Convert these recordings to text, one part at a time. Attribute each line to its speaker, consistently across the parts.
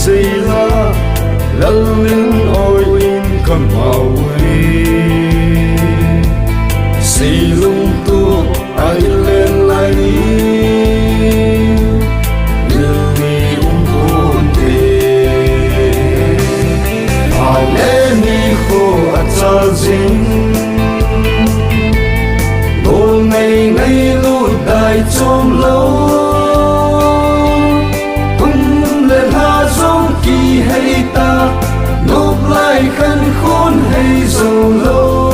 Speaker 1: xây la lăn lên ôi in cầm màu xây lung tu ai lên lại đi lưng buồn tê ai lên đi khô cha dính một ngày ngày lụt đại trong lâu hay ta nộp lại khăn khôn hay dầu lâu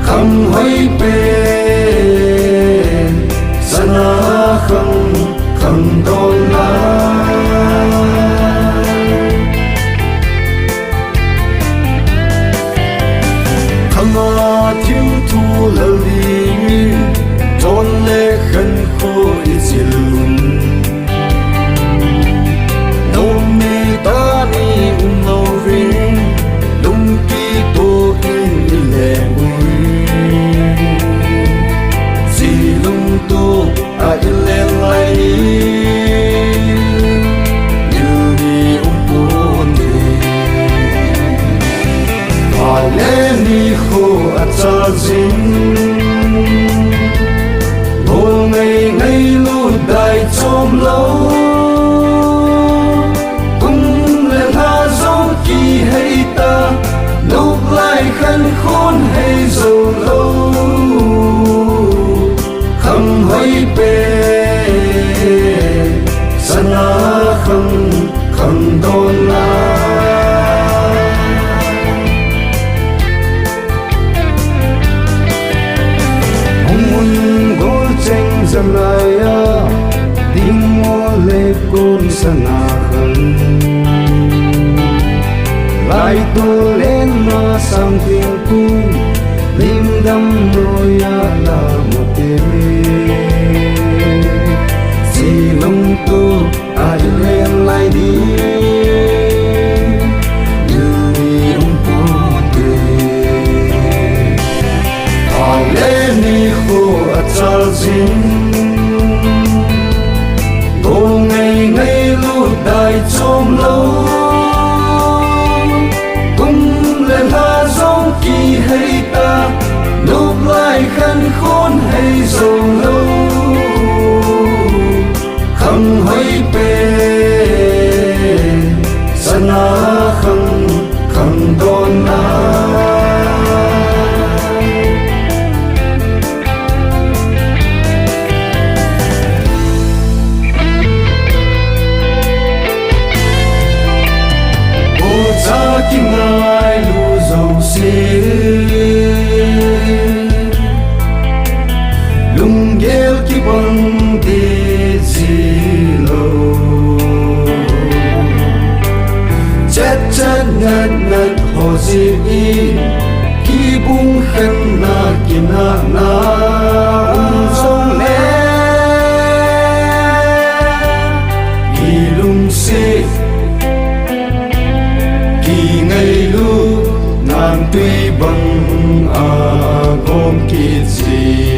Speaker 1: không hay bền sana không đôn lại không thiếu thu lâu đi trốn lệ khăn khô ít dịu cha dính một ngày ngày lụt đại trong lâu cũng lên hạ dấu kỳ hay ta nộp lại khăn khôn hay dầu lâu không hay bề sana không đôn lại dầm lại tiếng mô lê côn sana khẩn lại tô lên mà sang tiếng cung lim đâm đôi là một đêm chỉ lông tô ai lên lại đi như ông cô tê ai lên đi khô cha dính đại trong lâu cũng lên hạ dấu kỳ hay ta nộp lại khăn khôn hay dầu lâu không hay bền sana không đôn lại kim ngài lu dầu xê lung gheo ki băng tê gì lâu chết chết ngất ngất hồ gì ki bung khăn na ki na sông nè ki lung xê ngày lu nàng tuy bằng gom kít gì